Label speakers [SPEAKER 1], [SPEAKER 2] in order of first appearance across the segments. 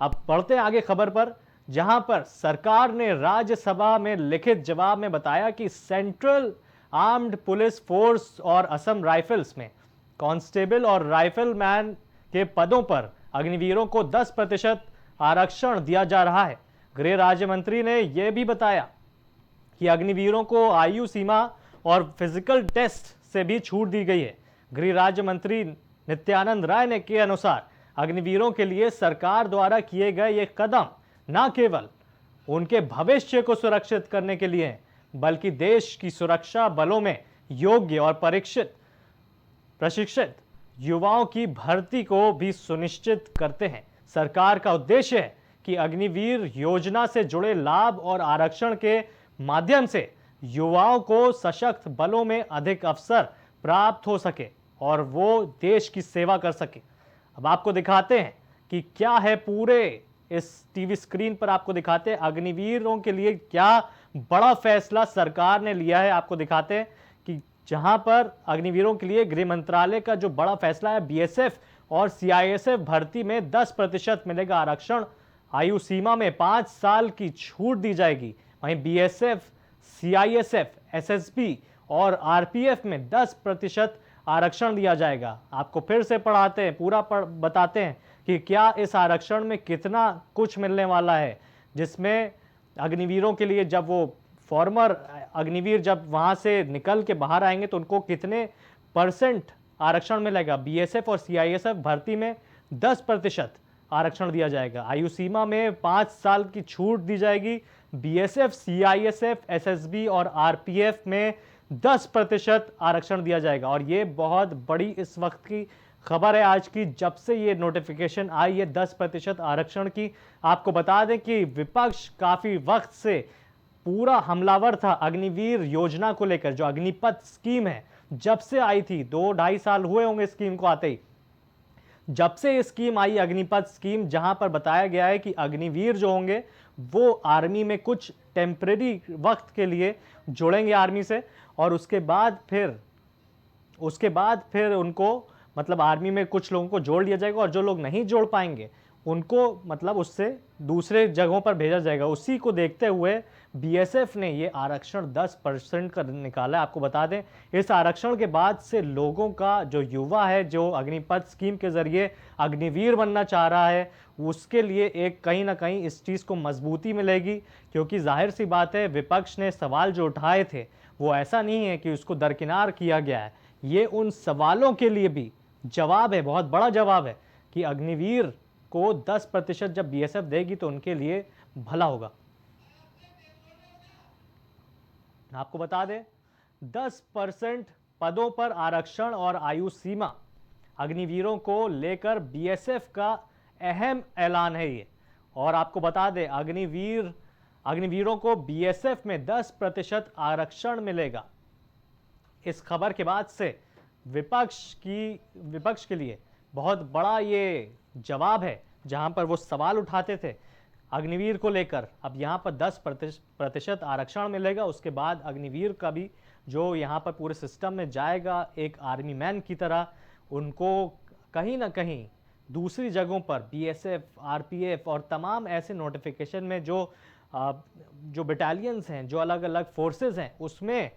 [SPEAKER 1] अब बढ़ते हैं आगे खबर पर, जहां पर सरकार ने राज्यसभा में लिखित जवाब में बताया कि सेंट्रल आर्म्ड पुलिस फोर्स और असम राइफल्स में कांस्टेबल और राइफलमैन के पदों पर अग्निवीरों को 10% आरक्षण दिया जा रहा है। गृह राज्य मंत्री ने यह भी बताया कि अग्निवीरों को आयु सीमा और फिजिकल टेस्ट से भी छूट दी गई है। गृह राज्य मंत्री नित्यानंद राय ने के अनुसार अग्निवीरों के लिए सरकार द्वारा किए गए ये कदम न केवल उनके भविष्य को सुरक्षित करने के लिए हैं, बल्कि देश की सुरक्षा बलों में योग्य और प्रशिक्षित युवाओं की भर्ती को भी सुनिश्चित करते हैं। सरकार का उद्देश्य है कि अग्निवीर योजना से जुड़े लाभ और आरक्षण के माध्यम से युवाओं को सशक्त बलों में अधिक अवसर प्राप्त हो सके और वो देश की सेवा कर सके। अब आपको दिखाते हैं कि क्या है पूरे इस टीवी स्क्रीन पर, आपको दिखाते हैं अग्निवीरों के लिए क्या बड़ा फैसला सरकार ने लिया है। आपको दिखाते हैं कि जहां पर अग्निवीरों के लिए गृह मंत्रालय का जो बड़ा फैसला है, बीएसएफ और सीआईएसएफ भर्ती में 10% मिलेगा आरक्षण, आयु सीमा में 5 साल की छूट दी जाएगी। वहीं बीएसएफ, सीआईएसएफ, एसएसबी और आरपीएफ में 10% आरक्षण दिया जाएगा। आपको फिर से पढ़ाते हैं, बताते हैं कि क्या इस आरक्षण में कितना कुछ मिलने वाला है, जिसमें अग्निवीरों के लिए जब वो फॉर्मर अग्निवीर जब वहां से निकल के बाहर आएंगे तो उनको कितने % आरक्षण मिलेगा। बीएसएफ और सीआईएसएफ भर्ती में 10% आरक्षण दिया जाएगा। आयु सीमा में 5 साल की छूट दी जाएगी। बीएसएफ, सीआईएसएफ, एसएसबी और आरपीएफ में 10% आरक्षण दिया जाएगा। और ये बहुत बड़ी इस वक्त की खबर है आज की, जब से ये नोटिफिकेशन आई है 10% आरक्षण की। आपको बता दें कि विपक्ष काफी वक्त से पूरा हमलावर था अग्निवीर योजना को लेकर। जो अग्निपथ स्कीम है, जब से आई थी, 2-2.5 साल हुए होंगे स्कीम को आते ही, जब से ये स्कीम आई अग्निपथ स्कीम, जहां पर बताया गया है कि अग्निवीर जो होंगे वो आर्मी में कुछ टेम्परेरी वक्त के लिए जुड़ेंगे आर्मी से, और उसके बाद फिर उनको मतलब आर्मी में कुछ लोगों को जोड़ लिया जाएगा, और जो लोग नहीं जोड़ पाएंगे उनको मतलब उससे दूसरे जगहों पर भेजा जाएगा। उसी को देखते हुए बीएसएफ ने ये आरक्षण 10% का निकाला है। आपको बता दें, इस आरक्षण के बाद से लोगों का जो युवा है, जो अग्निपथ स्कीम के जरिए अग्निवीर बनना चाह रहा है, उसके लिए एक कहीं ना कहीं इस चीज़ को मजबूती मिलेगी। क्योंकि जाहिर सी बात है, विपक्ष ने सवाल जो उठाए थे वो ऐसा नहीं है कि उसको दरकिनार किया गया है, ये उन सवालों के लिए भी जवाब है, बहुत बड़ा जवाब है कि अग्निवीर को 10% जब बीएसएफ देगी तो उनके लिए भला होगा। आपको बता दें, 10% पदों पर आरक्षण और आयु सीमा अग्निवीरों को लेकर बीएसएफ का अहम ऐलान है ये। और आपको बता दें, अग्निवीरों को बीएसएफ में 10% आरक्षण मिलेगा। इस खबर के बाद से विपक्ष के लिए बहुत बड़ा ये जवाब है। जहां पर वो सवाल उठाते थे अग्निवीर को लेकर, अब यहां पर 10% आरक्षण मिलेगा। उसके बाद अग्निवीर का भी जो यहां पर पूरे सिस्टम में जाएगा एक आर्मी मैन की तरह, उनको कहीं ना कहीं दूसरी जगहों पर बीएसएफ, आरपीएफ और तमाम ऐसे नोटिफिकेशन में जो बटालियंस हैं, जो अलग अलग फोर्सेस हैं, उसमें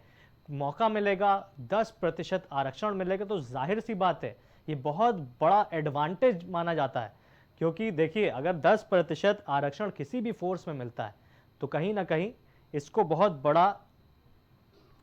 [SPEAKER 1] मौका मिलेगा, 10% आरक्षण मिलेगा। तो जाहिर सी बात है ये बहुत बड़ा एडवांटेज माना जाता है। क्योंकि देखिए, अगर 10% आरक्षण किसी भी फोर्स में मिलता है तो कहीं ना कहीं इसको बहुत बड़ा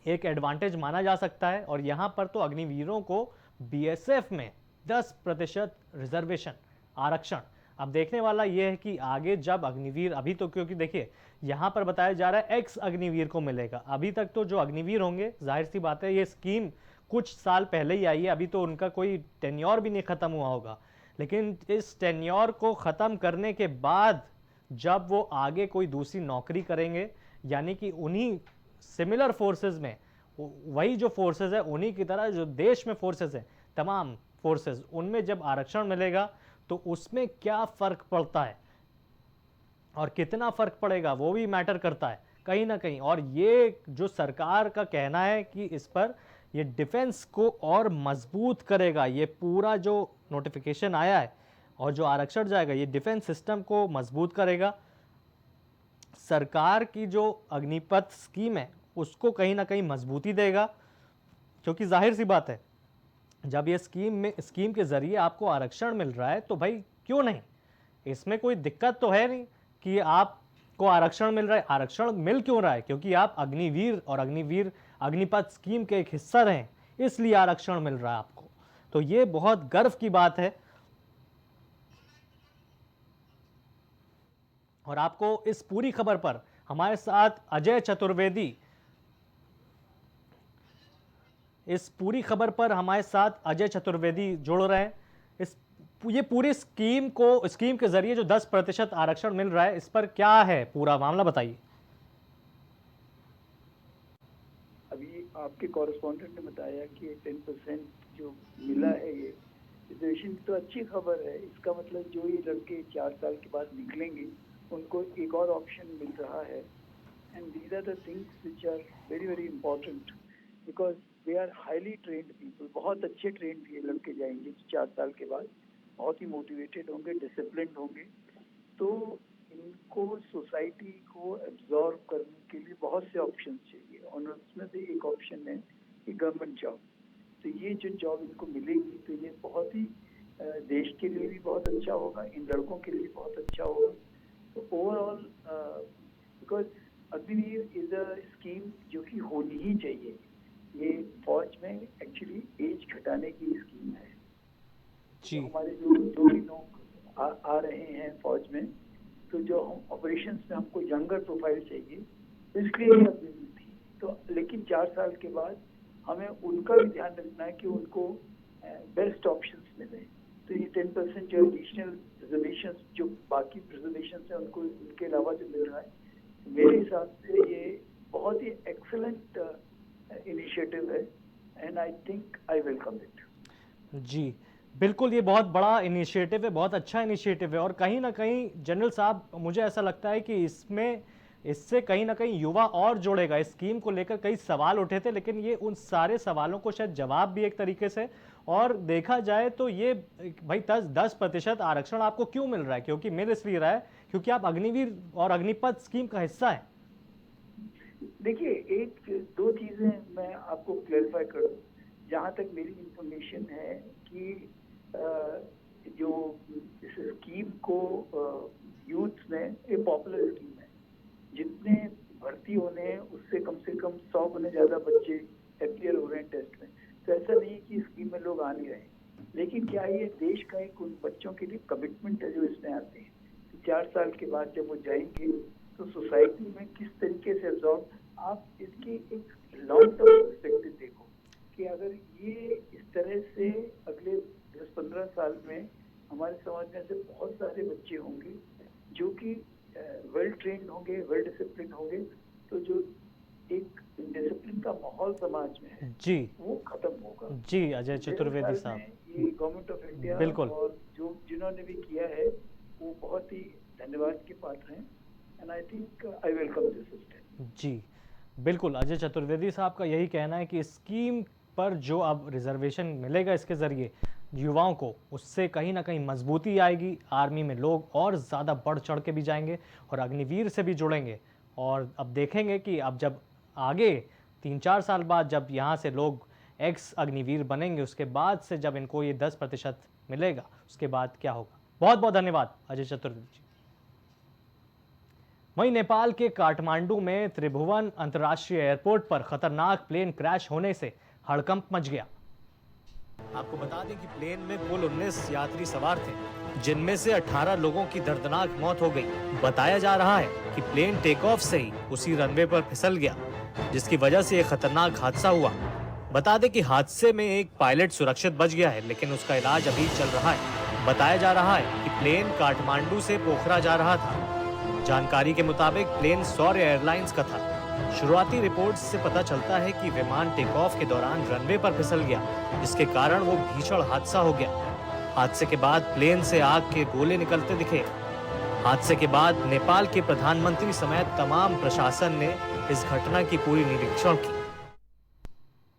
[SPEAKER 1] एक एडवांटेज माना जा सकता है। और यहाँ पर तो अग्निवीरों को बीएसएफ में 10% रिजर्वेशन आरक्षण। अब देखने वाला यह है कि आगे जब अग्निवीर, अभी तो क्योंकि देखिए यहाँ पर बताया जा रहा है एक्स अग्निवीर को मिलेगा, अभी तक तो जो अग्निवीर होंगे, जाहिर सी बात है ये स्कीम कुछ साल पहले ही आई है, अभी तो उनका कोई टेन्योर भी नहीं खत्म हुआ होगा। लेकिन इस टेन्योर को ख़त्म करने के बाद जब वो आगे कोई दूसरी नौकरी करेंगे, यानी कि उन्हीं सिमिलर फोर्सेस में, वही जो फोर्सेस है उन्हीं की तरह जो देश में फोर्सेस हैं, तमाम फोर्सेस, उनमें जब आरक्षण मिलेगा तो उसमें क्या फ़र्क पड़ता है और कितना फ़र्क पड़ेगा वो भी मैटर करता है कहीं ना कहीं। और ये जो सरकार का कहना है कि इस पर ये डिफेंस को और मजबूत करेगा। ये पूरा जो नोटिफिकेशन आया है और जो आरक्षण जाएगा ये डिफेंस सिस्टम को मजबूत करेगा, सरकार की जो अग्निपथ स्कीम है उसको कहीं ना कहीं मजबूती देगा, क्योंकि जाहिर सी बात है जब ये स्कीम के ज़रिए आपको आरक्षण मिल रहा है तो भाई क्यों नहीं, इसमें कोई दिक्कत तो है नहीं कि आपको आरक्षण मिल रहा है। आरक्षण मिल क्यों रहा है? क्योंकि आप अग्निवीर और अग्निपथ स्कीम के एक हिस्सा रहे, इसलिए आरक्षण मिल रहा है आपको। तो ये बहुत गर्व की बात है। और आपको इस पूरी खबर पर हमारे साथ अजय चतुर्वेदी जुड़ रहे हैं। ये पूरी स्कीम के जरिए जो 10% आरक्षण मिल रहा है, इस पर क्या है पूरा मामला, बताइए।
[SPEAKER 2] अभी आपके कॉरेस्पॉन्डेंट ने बताया कि 10% जो मिला है ये रिजर्वेशन, तो अच्छी खबर है। इसका मतलब जो ये लड़के 4 साल के बाद निकलेंगे उनको एक और ऑप्शन मिल रहा है। And these are the things which are very very important, because they are highly trained people. बहुत अच्छे ट्रेन्ड ये लड़के जाएंगे 4 साल के बाद, बहुत ही मोटिवेटेड होंगे, डिसिप्लिन्ड होंगे। तो इनको सोसाइटी को एब्जॉर्व करने के लिए बहुत से ऑप्शन चाहिए, और उसमें से एक ऑप्शन है कि गवर्नमेंट जॉब। तो ये जो जॉब इनको मिलेगी तो ये बहुत ही देश के लिए भी बहुत अच्छा होगा, इन लड़कों के लिए बहुत अच्छा होगा। तो overall because Agniveer is a scheme जो कि होनी ही चाहिए। ये फौज में एक्चुअली एज घटाने की स्कीम है। तो हमारे जो भी लोग आ रहे हैं फौज में, तो जो हम ऑपरेशंस में हमको यंगर प्रोफाइल चाहिए, तो इसलिए ये अग्निवीर थी। तो लेकिन 4 साल के बाद हमें उनका भी ध्यान रखना है कि उनको बेस्ट ऑप्शंस मिले। तो ये 10% जो एडिशनल रिजर्वेशंस, जो बाकी रिजर्वेशंस हैं, उनको उनके अलावा जो मिल रहा है, मेरे हिसाब से ये बहुत ही एक्सीलेंट इनिशिएटिव है, and I think I welcome it.
[SPEAKER 1] जी बिल्कुल, ये बहुत बड़ा इनिशिएटिव है, बहुत अच्छा इनिशिएटिव है। और कहीं ना कहीं जनरल साहब, मुझे ऐसा लगता है कि इससे कहीं ना कहीं युवा और जुड़ेगा। इस स्कीम को लेकर कई सवाल उठे थे, लेकिन ये उन सारे सवालों को शायद जवाब भी एक तरीके से। और देखा जाए तो ये भाई 10% आरक्षण आपको क्यों मिल रहा है? क्योंकि मिल इसलिए रहा है क्योंकि आप अग्निवीर और अग्निपथ स्कीम का हिस्सा है।
[SPEAKER 2] देखिए, एक दो चीजें मैं आपको क्लेरिफाई करूं। जहां तक मेरी इंफॉर्मेशन है कि जो इस स्कीम को यूथ में एक पॉपुलर स्कीम है, जितने भर्ती होने हैं उससे कम से कम 100 गुना ज्यादा बच्चे अपीयर हो रहे हैं टेस्ट में। तो ऐसा नहीं है कि स्कीम में लोग आ नहीं रहे, लेकिन क्या ये देश का एक उन बच्चों के लिए कमिटमेंट है जो इसमें आते हैं। 4 साल के बाद जब वो जाएंगे तो सोसाइटी में किस तरीके से एब्जॉर्ब, आप इसकी एक लॉन्ग टर्म पर्सपेक्टिव देखो कि अगर ये इस तरह से अगले 10-15 साल में हमारे समाज में ऐसे बहुत सारे बच्चे होंगे जो कि वेल ट्रेन्ड होंगे, वेल डिसिप्लिन होंगे, तो जो एक डिसिप्लिन का माहौल समाज में है
[SPEAKER 1] जी वो
[SPEAKER 2] खत्म होगा।
[SPEAKER 1] जी अजय चतुर्वेदी साहब,
[SPEAKER 2] ये गवर्नमेंट ऑफ इंडिया
[SPEAKER 1] बिल्कुल,
[SPEAKER 2] और जो जिन्होंने भी किया है वो बहुत ही धन्यवाद के पात्र हैं, and I think I welcome this system.
[SPEAKER 1] जी बिल्कुल, अजय चतुर्वेदी साहब का यही कहना है कि स्कीम पर जो अब रिजर्वेशन मिलेगा इसके ज़रिए युवाओं को, उससे कहीं ना कहीं मजबूती आएगी। आर्मी में लोग और ज़्यादा बढ़ चढ़ के भी जाएंगे और अग्निवीर से भी जुड़ेंगे। और अब देखेंगे कि अब जब आगे 3-4 साल बाद जब यहाँ से लोग एक्स अग्निवीर बनेंगे, उसके बाद से जब इनको ये 10% मिलेगा, उसके बाद क्या होगा। बहुत बहुत धन्यवाद अजय चतुर्वेदी जी। वहीं नेपाल के काठमांडू में त्रिभुवन अंतर्राष्ट्रीय एयरपोर्ट पर खतरनाक प्लेन क्रैश होने से हड़कंप मच गया। आपको बता दें कि प्लेन में कुल 19 यात्री सवार थे, जिनमें से 18 लोगों की दर्दनाक मौत हो गई। बताया जा रहा है कि प्लेन टेक ऑफ से ही उसी रनवे पर फिसल गया, जिसकी वजह से एक खतरनाक हादसा हुआ। बता दें कि हादसे में एक पायलट सुरक्षित बच गया है, लेकिन उसका इलाज अभी चल रहा है। बताया जा रहा है कि प्लेन काठमांडू से पोखरा जा रहा था। जानकारी के मुताबिक प्लेन सौर्य एयरलाइंस का था। शुरुआती रिपोर्ट्स से पता चलता है कि विमान टेक ऑफ के दौरान रनवे पर फिसल गया, जिसके कारण वो भीषण हादसा हो गया। हादसे के बाद प्लेन से आग के गोले निकलते दिखे। हादसे के बाद नेपाल के प्रधानमंत्री समेत तमाम प्रशासन ने इस घटना की पूरी निरीक्षण की।